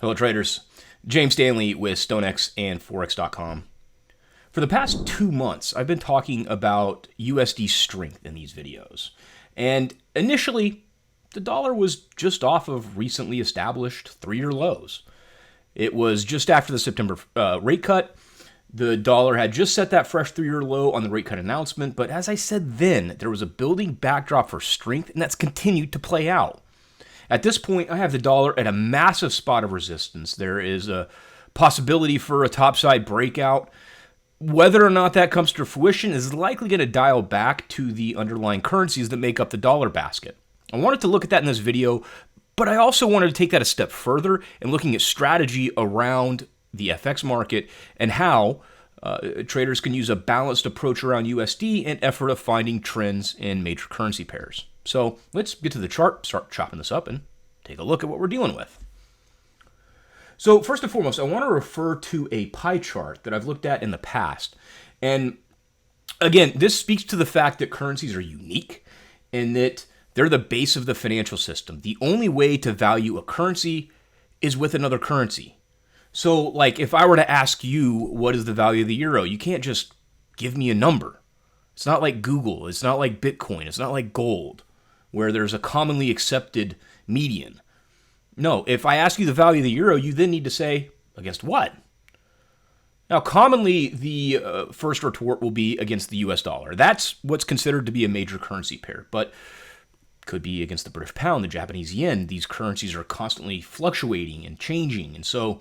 Hello traders, James Stanley with StoneX and Forex.com. For the past 2 months, I've been talking about USD strength in these videos. And initially, the dollar was just off of recently established 3-year lows. It was just after the September rate cut. The dollar had just set that fresh 3-year low on the rate cut announcement. But as I said then, there was a building backdrop for strength, and that's continued to play out. At this point, I have the dollar at a massive spot of resistance. There is a possibility for a topside breakout. Whether or not that comes to fruition is likely going to dial back to the underlying currencies that make up the dollar basket. I wanted to look at that in this video, but I also wanted to take that a step further and looking at strategy around the FX market and how traders can use a balanced approach around USD in effort of finding trends in major currency pairs. So let's get to the chart, start chopping this up, and take a look at what we're dealing with. So first and foremost, I want to refer to a pie chart that I've looked at in the past. And again, this speaks to the fact that currencies are unique and that they're the base of the financial system. The only way to value a currency is with another currency. So like if I were to ask you, what is the value of the euro? You can't just give me a number. It's not like Google. It's not like Bitcoin. It's not like gold, where there's a commonly accepted median. No, if I ask you the value of the euro, you then need to say, against what? Now, commonly, the first retort will be against the US dollar. That's what's considered to be a major currency pair, but could be against the British pound, the Japanese yen. These currencies are constantly fluctuating and changing, and so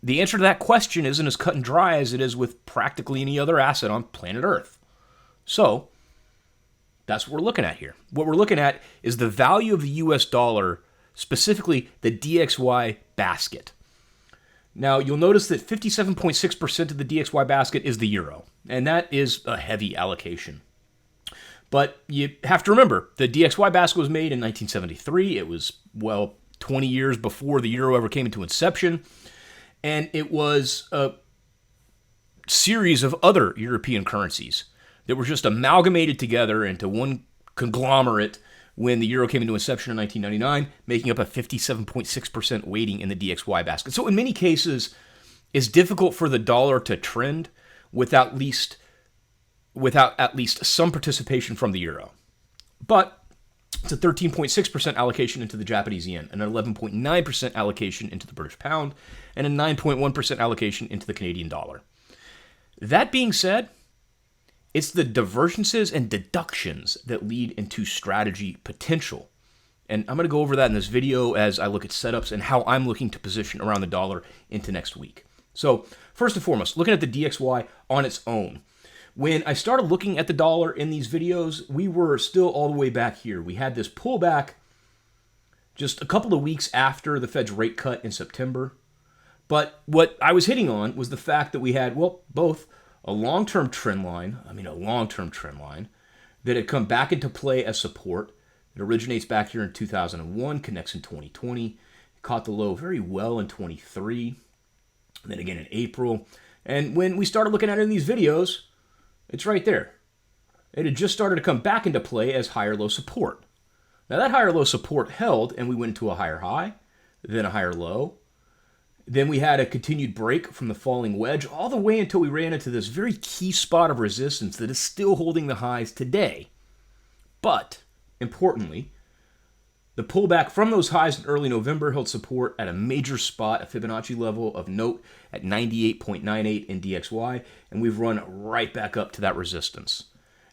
the answer to that question isn't as cut and dry as it is with practically any other asset on planet Earth. So that's what we're looking at here. What we're looking at is the value of the US dollar, specifically the DXY basket. Now, you'll notice that 57.6% of the DXY basket is the euro, and that is a heavy allocation. But you have to remember, the DXY basket was made in 1973. It was, 20 years before the euro ever came into inception, and it was a series of other European currencies that were just amalgamated together into one conglomerate when the euro came into inception in 1999, making up a 57.6% weighting in the DXY basket. So in many cases, it's difficult for the dollar to trend without at least some participation from the euro. But it's a 13.6% allocation into the Japanese yen, an 11.9% allocation into the British pound, and a 9.1% allocation into the Canadian dollar. That being said, it's the divergences and deductions that lead into strategy potential. And I'm going to go over that in this video as I look at setups and how I'm looking to position around the dollar into next week. So first and foremost, looking at the DXY on its own. When I started looking at the dollar in these videos, we were still all the way back here. We had this pullback just a couple of weeks after the Fed's rate cut in September. But what I was hitting on was the fact that we had, both a long-term trend line that had come back into play as support. It originates back here in 2001, connects in 2020, caught the low very well in 23, and then again in April. And when we started looking at it in these videos, it's right there. It had just started to come back into play as higher low support. Now that higher low support held, and we went into a higher high, then a higher low. Then we had a continued break from the falling wedge all the way until we ran into this very key spot of resistance that is still holding the highs today. But, importantly, the pullback from those highs in early November held support at a major spot, a Fibonacci level of note at 98.98 in DXY, and we've run right back up to that resistance.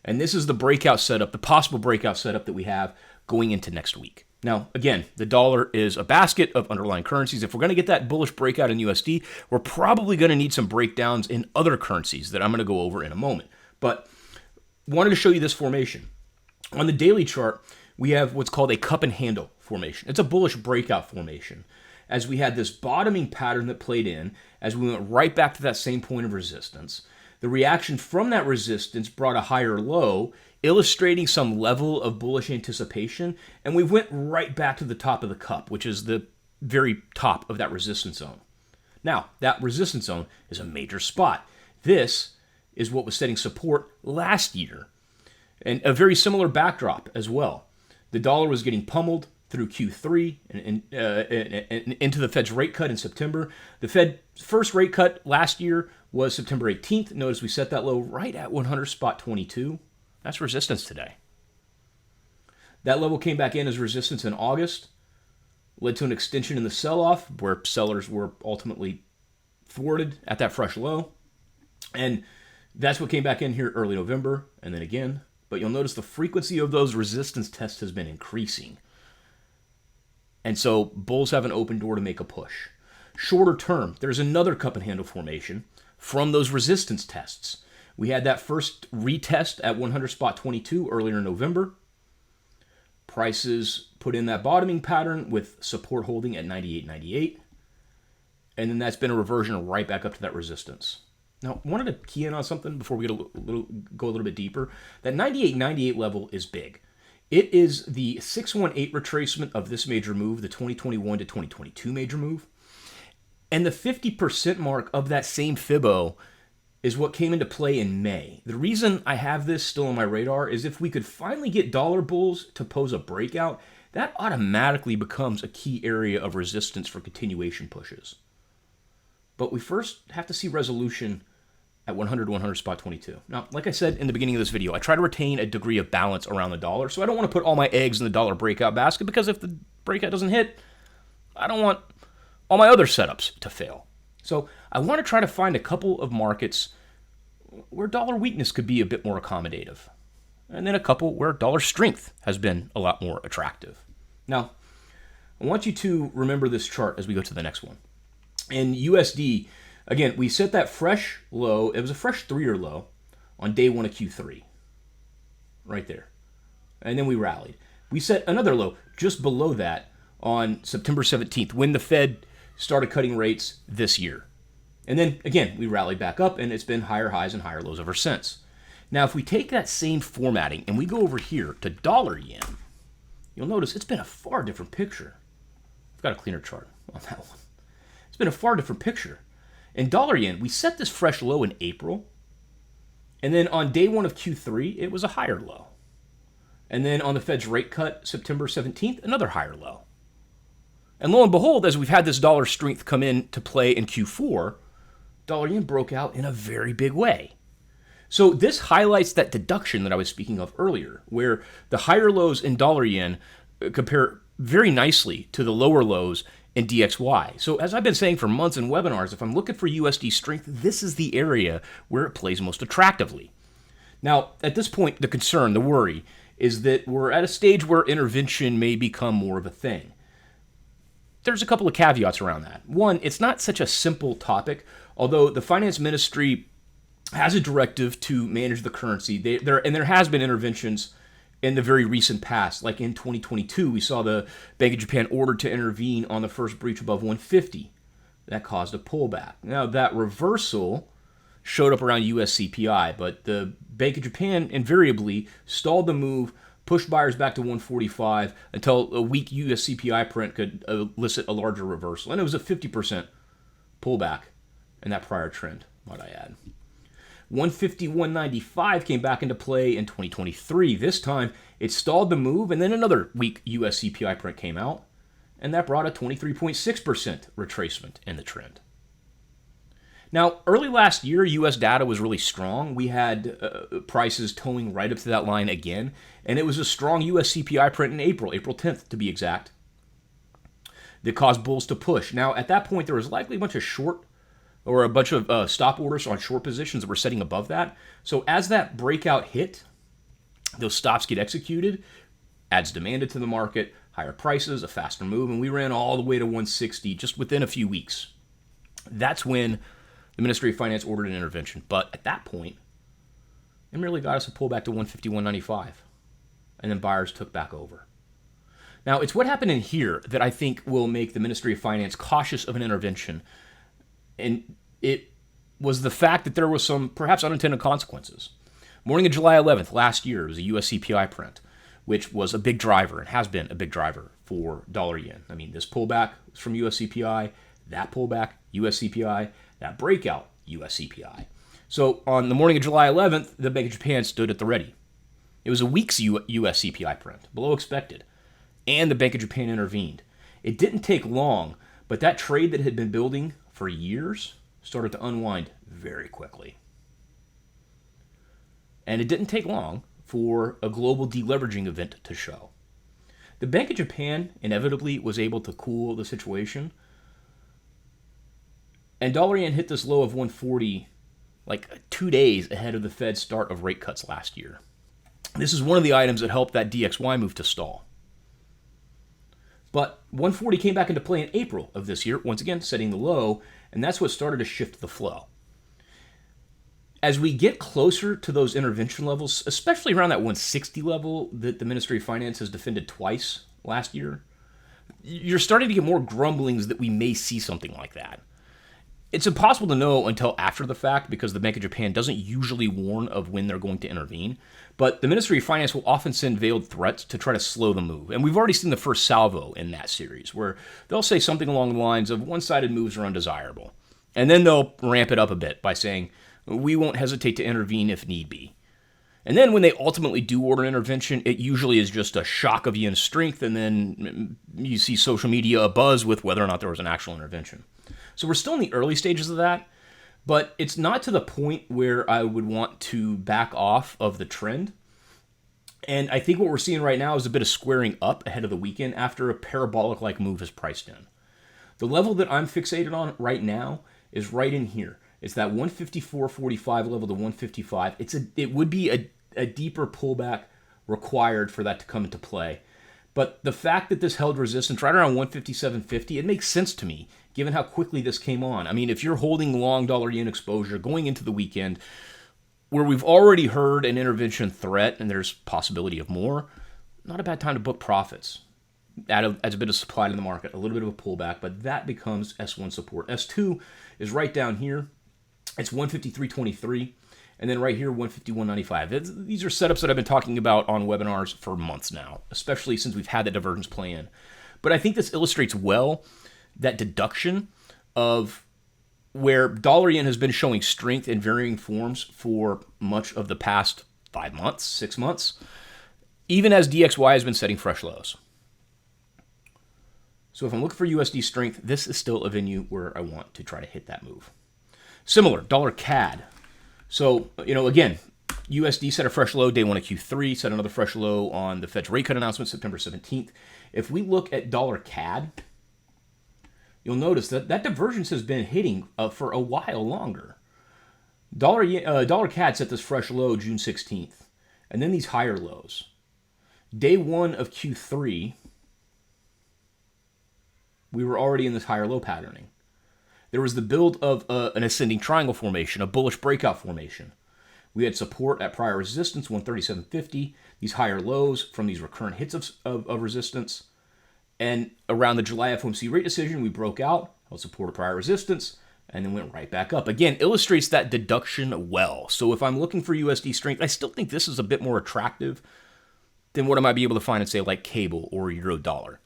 And this is the breakout setup, the possible breakout setup that we have going into next week. Now, again, the dollar is a basket of underlying currencies. If we're going to get that bullish breakout in USD, we're probably going to need some breakdowns in other currencies that I'm going to go over in a moment. But wanted to show you this formation. On the daily chart, we have what's called a cup and handle formation. It's a bullish breakout formation, as we had this bottoming pattern that played in, as we went right back to that same point of resistance. The reaction from that resistance brought a higher low, illustrating some level of bullish anticipation, and we went right back to the top of the cup, which is the very top of that resistance zone. Now, that resistance zone is a major spot. This is what was setting support last year, and a very similar backdrop as well. The dollar was getting pummeled through Q3 and into the Fed's rate cut in September. The Fed's first rate cut last year was September 18th. Notice we set that low right at 100.22. That's resistance today. That level came back in as resistance in August, led to an extension in the sell-off where sellers were ultimately thwarted at that fresh low. And that's what came back in here early November and then again. But you'll notice the frequency of those resistance tests has been increasing. And so bulls have an open door to make a push. Shorter term, there's another cup and handle formation from those resistance tests. We had that first retest at 100.22 earlier in November. Prices put in that bottoming pattern with support holding at 98.98. And then that's been a reversion right back up to that resistance. Now, I wanted to key in on something before we go a little bit deeper. That 98.98 level is big. It is the 618 retracement of this major move, the 2021 to 2022 major move. And the 50% mark of that same Fibbo is what came into play in May. The reason I have this still on my radar is if we could finally get dollar bulls to pose a breakout, that automatically becomes a key area of resistance for continuation pushes. But we first have to see resolution at 100.22. Now, like I said in the beginning of this video, I try to retain a degree of balance around the dollar, so I don't want to put all my eggs in the dollar breakout basket, because if the breakout doesn't hit, I don't want all my other setups to fail. So I want to try to find a couple of markets where dollar weakness could be a bit more accommodative, and then a couple where dollar strength has been a lot more attractive. Now, I want you to remember this chart as we go to the next one. In USD, again, we set that fresh low. It was a fresh 3-year low on day 1 of Q3, right there. And then we rallied. We set another low just below that on September 17th when the Fed started cutting rates this year. And then, again, we rallied back up, and it's been higher highs and higher lows ever since. Now, if we take that same formatting and we go over here to dollar yen, you'll notice it's been a far different picture. I've got a cleaner chart on that one. It's been a far different picture. In dollar yen, we set this fresh low in April, and then on day 1 of Q3, it was a higher low. And then on the Fed's rate cut, September 17th, another higher low. And lo and behold, as we've had this dollar strength come in to play in Q4, dollar yen broke out in a very big way. So this highlights that deduction that I was speaking of earlier, where the higher lows in dollar yen compare very nicely to the lower lows in DXY. So as I've been saying for months in webinars, if I'm looking for USD strength, this is the area where it plays most attractively. Now, at this point, the concern, the worry, is that we're at a stage where intervention may become more of a thing. There's a couple of caveats around that. One, it's not such a simple topic, although the finance ministry has a directive to manage the currency. There has been interventions in the very recent past. Like in 2022, we saw the Bank of Japan ordered to intervene on the first breach above 150. That caused a pullback. Now, that reversal showed up around USCPI, but the Bank of Japan invariably stalled the move, pushed buyers back to 145 until a weak US CPI print could elicit a larger reversal. And it was a 50% pullback in that prior trend, might I add. 150.195 came back into play in 2023. This time, it stalled the move, and then another weak US CPI print came out, and that brought a 23.6% retracement in the trend. Now, early last year, U.S. data was really strong. We had prices towing right up to that line again, and it was a strong U.S. CPI print in April 10th to be exact, that caused bulls to push. Now, at that point, there was likely a bunch of stop orders on short positions that were setting above that. So as that breakout hit, those stops get executed, adds demand into the market, higher prices, a faster move, and we ran all the way to 160 just within a few weeks. That's when the Ministry of Finance ordered an intervention. But at that point, it merely got us a pullback to 151.95. And then buyers took back over. Now, it's what happened in here that I think will make the Ministry of Finance cautious of an intervention. And it was the fact that there was some perhaps unintended consequences. Morning of July 11th last year, it was a US CPI print, which was a big driver and has been a big driver for dollar yen. I mean, this pullback was from US CPI, that pullback, US CPI, that breakout, US CPI. So on the morning of July 11th, the Bank of Japan stood at the ready. It was a week's US CPI print, below expected. and the Bank of Japan intervened. It didn't take long, but that trade that had been building for years started to unwind very quickly. And it didn't take long for a global deleveraging event to show. The Bank of Japan inevitably was able to cool the situation, and dollar yen hit this low of 140 like 2 days ahead of the Fed's start of rate cuts last year. This is one of the items that helped that DXY move to stall. But 140 came back into play in April of this year, once again setting the low, and that's what started to shift the flow. As we get closer to those intervention levels, especially around that 160 level that the Ministry of Finance has defended twice last year, you're starting to get more grumblings that we may see something like that. It's impossible to know until after the fact because the Bank of Japan doesn't usually warn of when they're going to intervene, but the Ministry of Finance will often send veiled threats to try to slow the move. And we've already seen the first salvo in that series, where they'll say something along the lines of one-sided moves are undesirable. And then they'll ramp it up a bit by saying, we won't hesitate to intervene if need be. And then when they ultimately do order intervention, it usually is just a shock of yen strength, and then you see social media abuzz with whether or not there was an actual intervention. So we're still in the early stages of that, but it's not to the point where I would want to back off of the trend. And I think what we're seeing right now is a bit of squaring up ahead of the weekend after a parabolic-like move is priced in. The level that I'm fixated on right now is right in here. It's that 154.45 level to 155. It would be a deeper pullback required for that to come into play. But the fact that this held resistance right around 157.50, it makes sense to me, given how quickly this came on. I mean, if you're holding long dollar yen exposure going into the weekend, where we've already heard an intervention threat and there's possibility of more, not a bad time to book profits. Adds a bit of supply to the market, a little bit of a pullback, but that becomes S1 support. S2 is right down here. It's 153.23. And then right here, 151.95. These are setups that I've been talking about on webinars for months now, especially since we've had the divergence play in. But I think this illustrates well that deduction of where dollar yen has been showing strength in varying forms for much of the past 5 months, 6 months, even as DXY has been setting fresh lows. So if I'm looking for USD strength, this is still a venue where I want to try to hit that move. Similar, dollar CAD. So, again, USD set a fresh low day 1 of Q3, set another fresh low on the Fed's rate cut announcement September 17th. If we look at dollar CAD, you'll notice that that divergence has been hitting for a while longer. Dollar CAD set this fresh low June 16th, and then these higher lows. Day 1 of Q3, we were already in this higher low patterning. There was the build of an ascending triangle formation, a bullish breakout formation. We had support at prior resistance, 137.50, these higher lows from these recurrent hits of resistance. And around the July FOMC rate decision, we broke out, held support at prior resistance, and then went right back up. Again, illustrates that deduction well. So if I'm looking for USD strength, I still think this is a bit more attractive than what I might be able to find in, say, like cable or euro dollar.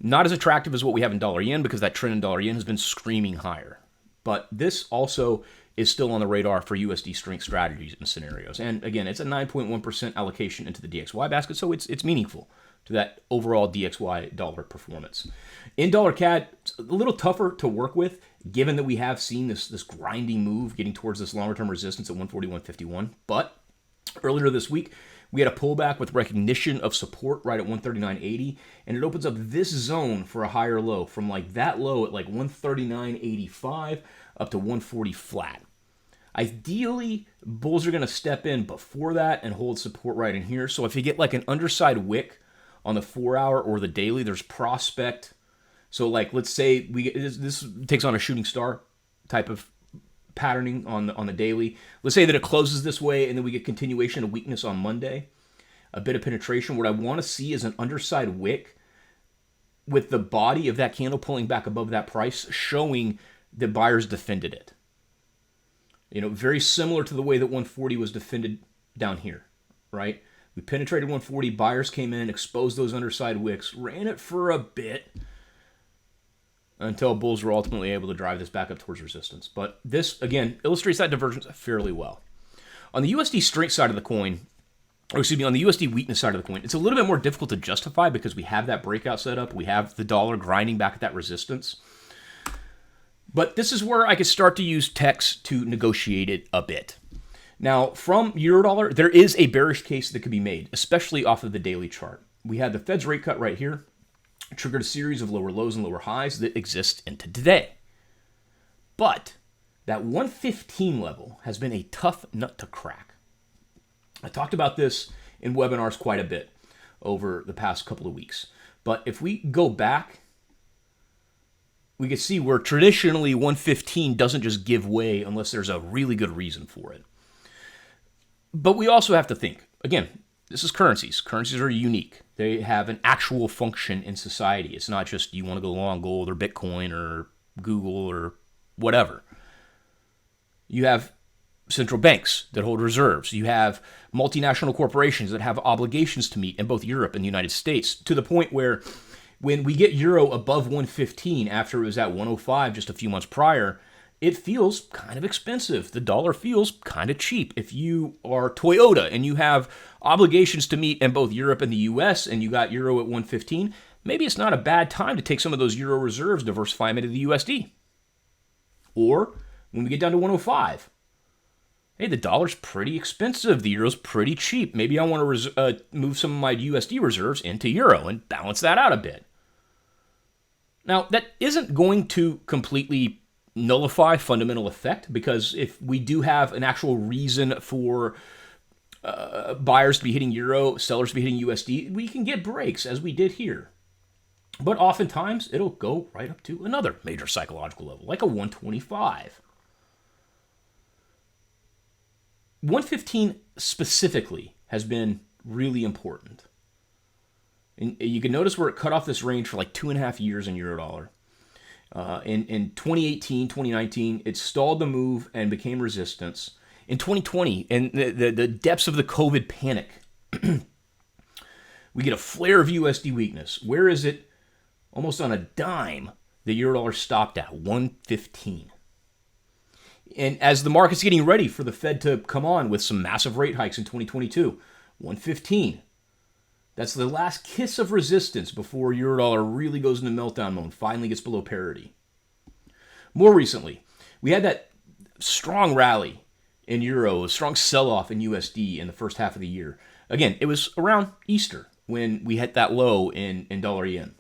Not as attractive as what we have in dollar yen because that trend in dollar yen has been screaming higher. But this also is still on the radar for USD strength strategies and scenarios. And again, it's a 9.1% allocation into the DXY basket, so it's meaningful to that overall DXY dollar performance. In dollar CAD, it's a little tougher to work with, given that we have seen this grinding move getting towards this longer-term resistance at 141.51. But earlier this week, we had a pullback with recognition of support right at 139.80, and it opens up this zone for a higher low from like that low at like 139.85 up to 140 flat. Ideally, bulls are going to step in before that and hold support right in here. So if you get like an underside wick on the 4-hour or the daily, there's prospect. So like, let's say this takes on a shooting star type of patterning on the daily. Let's say that it closes this way and then we get continuation of weakness on Monday, a bit of penetration. What I want to see is an underside wick with the body of that candle pulling back above that price, showing that buyers defended it. Very similar to the way that 140 was defended down here, right? We penetrated 140, buyers came in, exposed those underside wicks, ran it for a bit, until bulls were ultimately able to drive this back up towards resistance. But this, again, illustrates that divergence fairly well. On the USD strength side of the coin, or excuse me, on the USD weakness side of the coin, it's a little bit more difficult to justify because we have that breakout set up. We have the dollar grinding back at that resistance. But this is where I could start to use text to negotiate it a bit. Now, from Eurodollar, there is a bearish case that could be made, especially off of the daily chart. We had the Fed's rate cut right here, triggered a series of lower lows and lower highs that exist into today. But that 115 level has been a tough nut to crack. I talked about this in webinars quite a bit over the past couple of weeks. But if we go back, we can see where traditionally 115 doesn't just give way unless there's a really good reason for it. But we also have to think, again, this is currencies. Currencies are unique. They have an actual function in society. It's not just you want to go long gold or Bitcoin or Google or whatever. You have central banks that hold reserves. You have multinational corporations that have obligations to meet in both Europe and the United States, to the point where when we get euro above 115 after it was at 105 just a few months prior, it feels kind of expensive. The dollar feels kind of cheap. If you are Toyota and you have obligations to meet in both Europe and the US and you got euro at 115, maybe it's not a bad time to take some of those euro reserves, diversify them into the USD. Or when we get down to 105, hey, the dollar's pretty expensive. The euro's pretty cheap. Maybe I want to move some of my USD reserves into euro and balance that out a bit. Now, that isn't going to completely nullify fundamental effect, because if we do have an actual reason for buyers to be hitting euro, sellers to be hitting USD, we can get breaks as we did here. But oftentimes, it'll go right up to another major psychological level, like a 125. 115 specifically has been really important. And you can notice where it cut off this range for like 2.5 years in Eurodollar. In 2018, 2019, it stalled the move and became resistance. In 2020, in the depths of the COVID panic, we get a flare of USD weakness. Where is it? Almost on a dime, the Eurodollar stopped at 115. And as the market's getting ready for the Fed to come on with some massive rate hikes in 2022, 115. That's the last kiss of resistance before Eurodollar really goes into meltdown mode and finally gets below parity. More recently, we had that strong rally in Euro, a strong sell-off in USD in the first half of the year. Again, it was around Easter when we hit that low in dollar yen.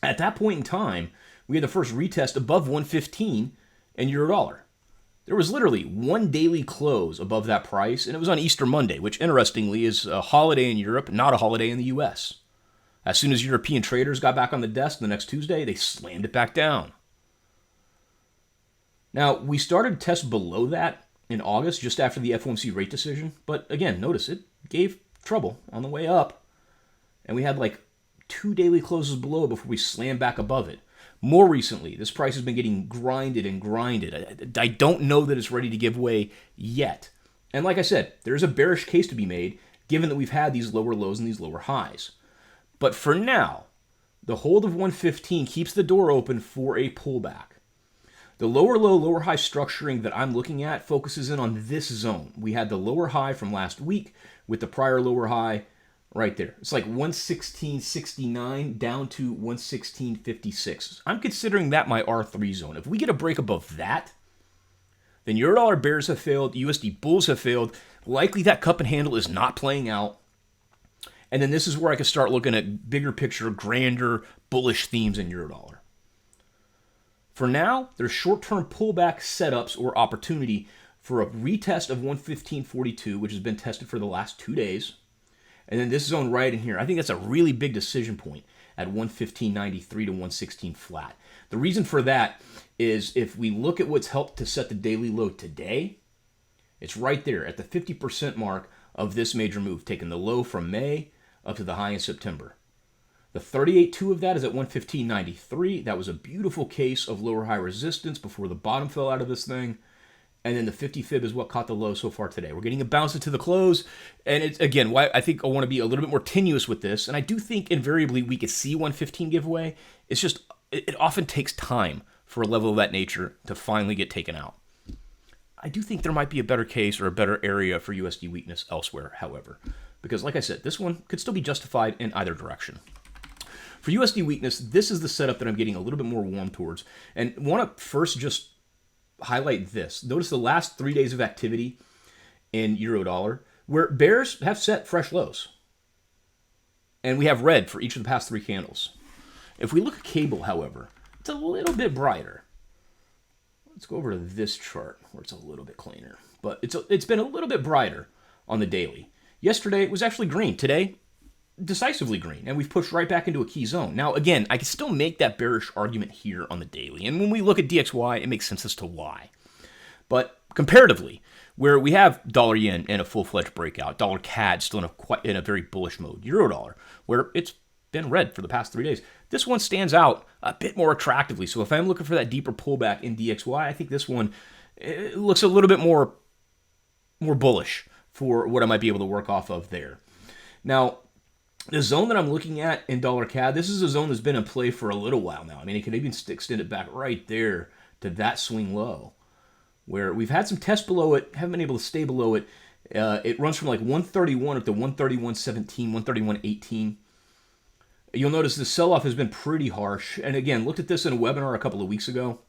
At that point in time, we had the first retest above 115 in Eurodollar. There was literally one daily close above that price, and it was on Easter Monday, which interestingly is a holiday in Europe, not a holiday in the US. As soon as European traders got back on the desk the next Tuesday, they slammed it back down. Now, we started to test below that in August, just after the FOMC rate decision, but again, notice it gave trouble on the way up, and we had like 2 daily closes below before we slammed back above it. More recently, this price has been getting grinded and grinded. I don't know that it's ready to give way yet. And like I said, there's a bearish case to be made, given that we've had these lower lows and these lower highs. But for now, the hold of 115 keeps the door open for a pullback. The lower low, lower high structuring that I'm looking at focuses in on this zone. We had the lower high from last week with the prior lower high right there. It's like 116.69 down to 116.56. I'm considering that my R3 zone. If we get a break above that, then Eurodollar bears have failed, USD bulls have failed. Likely that cup and handle is not playing out. And then this is where I can start looking at bigger picture, grander, bullish themes in Eurodollar. For now, there's short-term pullback setups or opportunity for a retest of 115.42, which has been tested for the last 2 days. And then this zone right in here, I think that's a really big decision point at 115.93 to 116 flat. The reason for that is if we look at what's helped to set the daily low today, it's right there at the 50% mark of this major move, taking the low from May up to the high in September. The 38.2 of that is at 115.93. That was a beautiful case of lower high resistance before the bottom fell out of this thing. And then the 50 fib is what caught the low so far today. We're getting a bounce into the close. And it's, again, why I think I want to be a little bit more tenuous with this. And I do think invariably we could see 115 give away. It's just, it often takes time for a level of that nature to finally get taken out. I do think there might be a better case or a better area for USD weakness elsewhere, however. because like I said, this one could still be justified in either direction. For USD weakness, this is the setup that I'm getting a little bit more warm towards. And I want to first just highlight this. Notice the last 3 days of activity in euro dollar, where bears have set fresh lows. And we have red for each of the past 3 candles. If we look at cable, however, it's a little bit brighter. Let's go over to this chart where it's a little bit cleaner. But it's been a little bit brighter on the daily. Yesterday, it was actually green. Today, decisively green. And we've pushed right back into a key zone. Now, again, I can still make that bearish argument here on the daily. And when we look at DXY, it makes sense as to why. But comparatively, where we have dollar yen in a full-fledged breakout, dollar CAD still in a very bullish mode, euro dollar, where it's been red for the past 3 days, this one stands out a bit more attractively. So if I'm looking for that deeper pullback in DXY, I think this one looks a little bit more bullish for what I might be able to work off of there. Now, the zone that I'm looking at in dollar CAD, this is a zone that's been in play for a little while now. I mean, it can even extend it back right there to that swing low, where we've had some tests below it, haven't been able to stay below it. It runs from like 131 up to 131.17, 131.18. You'll notice the sell-off has been pretty harsh. And again, looked at this in a webinar a couple of weeks ago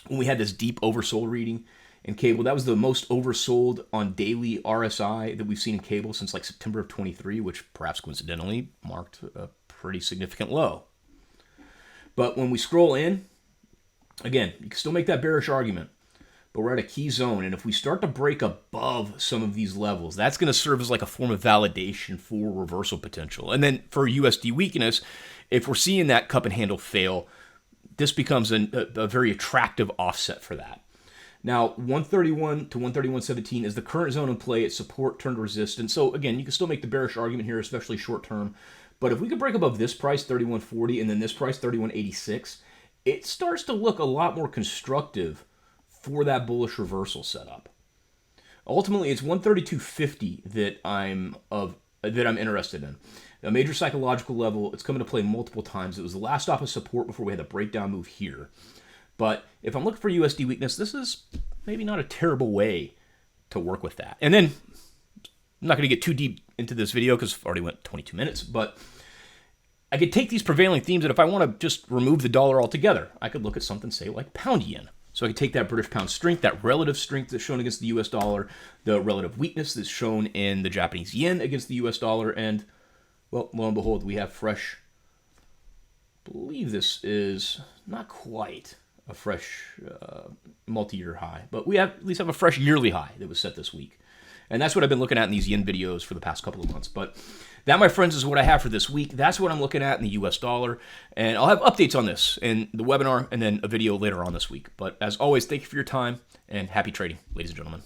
when we had this deep oversold reading in cable. That was the most oversold on daily RSI that we've seen in cable since like September of 23, which perhaps coincidentally marked a pretty significant low. But when we scroll in, again, you can still make that bearish argument, but we're at a key zone. And if we start to break above some of these levels, that's going to serve as like a form of validation for reversal potential. And then for USD weakness, if we're seeing that cup and handle fail, this becomes a very attractive offset for that. Now, 131 to 131.17 is the current zone in play. It's support turned resistance. So again, you can still make the bearish argument here, especially short term. But if we could break above this price, 31.40, and then this price, 31.86, it starts to look a lot more constructive for that bullish reversal setup. Ultimately, it's 132.50 that I'm interested in. A major psychological level. It's come into play multiple times. It was the last stop of support before we had the breakdown move here. But if I'm looking for USD weakness, this is maybe not a terrible way to work with that. And then I'm not going to get too deep into this video because it already went 22 minutes, but I could take these prevailing themes, and if I want to just remove the dollar altogether, I could look at something, say, like pound yen. So I could take that British pound strength, that relative strength that's shown against the US dollar, the relative weakness that's shown in the Japanese yen against the US dollar, and, well, lo and behold, we have fresh, I believe this is not quite a fresh multi-year high, but we at least have a fresh yearly high that was set this week. And that's what I've been looking at in these yen videos for the past couple of months. But that, my friends, is what I have for this week. That's what I'm looking at in the US dollar. And I'll have updates on this in the webinar and then a video later on this week. But as always, thank you for your time and happy trading, ladies and gentlemen.